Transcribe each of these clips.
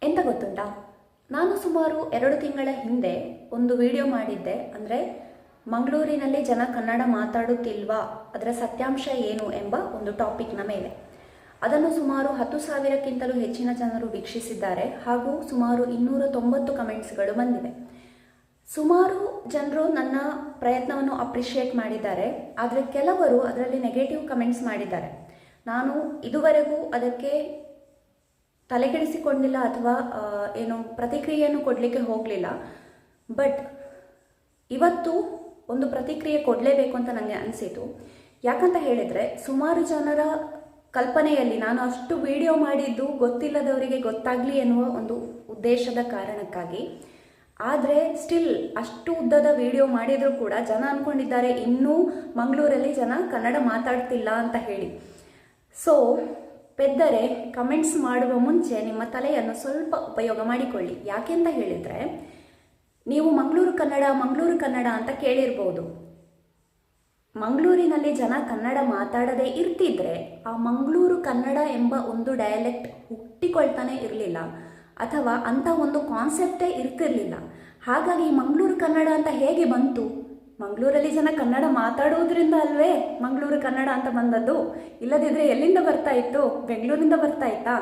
ಎಂತ ಗೊತ್ತುಂಟಾ, ನಾನು ಸುಮಾರು 2 ತಿಂಗಳ ಹಿಂದೆ ಒಂದು ವಿಡಿಯೋ ಮಾಡಿದ್ದೆ. ಅಂದರೆ ಮಂಗಳೂರಿನಲ್ಲಿ ಜನ ಕನ್ನಡ ಮಾತಾಡುತ್ತಿಲ್ವಾ, ಅದರ ಸತ್ಯಾಂಶ ಏನು ಎಂಬ ಒಂದು ಟಾಪಿಕ್ನ ಮೇಲೆ. ಅದನ್ನು ಸುಮಾರು 10,000ಕ್ಕಿಂತಲೂ ಹೆಚ್ಚಿನ ಜನರು ವೀಕ್ಷಿಸಿದ್ದಾರೆ ಹಾಗೂ ಸುಮಾರು 290 ಕಮೆಂಟ್ಸ್ಗಳು ಬಂದಿವೆ. ಸುಮಾರು ಜನರು ನನ್ನ ಪ್ರಯತ್ನವನ್ನು ಅಪ್ರಿಷಿಯೇಟ್ ಮಾಡಿದ್ದಾರೆ, ಆದರೆ ಕೆಲವರು ಅದರಲ್ಲಿ ನೆಗೆಟಿವ್ ಕಮೆಂಟ್ಸ್ ಮಾಡಿದ್ದಾರೆ. ನಾನು ಇದುವರೆಗೂ ಅದಕ್ಕೆ ತಲೆಕೆಡಿಸಿಕೊಂಡಿಲ್ಲ ಅಥವಾ ಏನು ಪ್ರತಿಕ್ರಿಯೆಯನ್ನು ಕೊಡಲಿಕ್ಕೆ ಹೋಗಲಿಲ್ಲ. ಬಟ್ ಇವತ್ತು ಒಂದು ಪ್ರತಿಕ್ರಿಯೆ ಕೊಡಲೇಬೇಕು ಅಂತ ನನಗೆ ಅನಿಸಿತು. ಯಾಕಂತ ಹೇಳಿದರೆ, ಸುಮಾರು ಜನರ ಕಲ್ಪನೆಯಲ್ಲಿ ನಾನು ಅಷ್ಟು ವಿಡಿಯೋ ಮಾಡಿದ್ದು ಗೊತ್ತಿಲ್ಲದವರಿಗೆ ಗೊತ್ತಾಗಲಿ ಎನ್ನುವ ಒಂದು ಉದ್ದೇಶದ ಕಾರಣಕ್ಕಾಗಿ. ಆದರೆ ಸ್ಟಿಲ್ ಅಷ್ಟು ಉದ್ದದ ವಿಡಿಯೋ ಮಾಡಿದರೂ ಕೂಡ ಜನ ಅಂದ್ಕೊಂಡಿದ್ದಾರೆ ಇನ್ನೂ ಮಂಗಳೂರಲ್ಲಿ ಜನ ಕನ್ನಡ ಮಾತಾಡ್ತಿಲ್ಲ ಅಂತ ಹೇಳಿ. ಸೊ ಪೆದ್ದರೆ ಕಮೆಂಟ್ಸ್ ಮಾಡುವ ಮುಂಚೆ ನಿಮ್ಮ ತಲೆಯನ್ನು ಸ್ವಲ್ಪ ಉಪಯೋಗ ಮಾಡಿಕೊಳ್ಳಿ. ಯಾಕೆಂತ ಹೇಳಿದರೆ, ನೀವು ಮಂಗಳೂರು ಕನ್ನಡ ಅಂತ ಕೇಳಿರ್ಬೋದು. ಮಂಗಳೂರಿನಲ್ಲಿ ಜನ ಕನ್ನಡ ಮಾತಾಡದೇ ಇರ್ತಿದ್ರೆ ಆ ಮಂಗಳೂರು ಕನ್ನಡ ಎಂಬ ಒಂದು ಡಯಲೆಕ್ಟ್ ಹುಟ್ಟಿಕೊಳ್ತಾನೆ ಇರಲಿಲ್ಲ, ಅಥವಾ ಅಂಥ ಒಂದು ಕಾನ್ಸೆಪ್ಟೇ ಇರ್ತಿರ್ಲಿಲ್ಲ. ಹಾಗಾಗಿ ಮಂಗಳೂರು ಕನ್ನಡ ಅಂತ ಹೇಗೆ ಬಂತು? ಮಂಗಳೂರಲ್ಲಿ ಜನ ಕನ್ನಡ ಮಾತಾಡುವುದರಿಂದ ಅಲ್ವೇ ಮಂಗಳೂರು ಕನ್ನಡ ಅಂತ ಬಂದದ್ದು. ಇಲ್ಲದಿದ್ದರೆ ಎಲ್ಲಿಂದ ಬರ್ತಾ ಇತ್ತು? ಬೆಂಗಳೂರಿಂದ ಬರ್ತಾ ಇತ್ತಾ?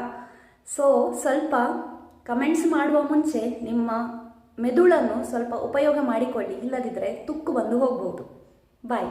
ಸೊ ಸ್ವಲ್ಪ ಕಮೆಂಟ್ಸ್ ಮಾಡುವ ಮುಂಚೆ ನಿಮ್ಮ ಮೆದುಳನ್ನು ಸ್ವಲ್ಪ ಉಪಯೋಗ ಮಾಡಿಕೊಳ್ಳಿ, ಇಲ್ಲದಿದ್ದರೆ ತುಕ್ಕು ಬಂದು ಹೋಗ್ಬೋದು. ಬಾಯ್.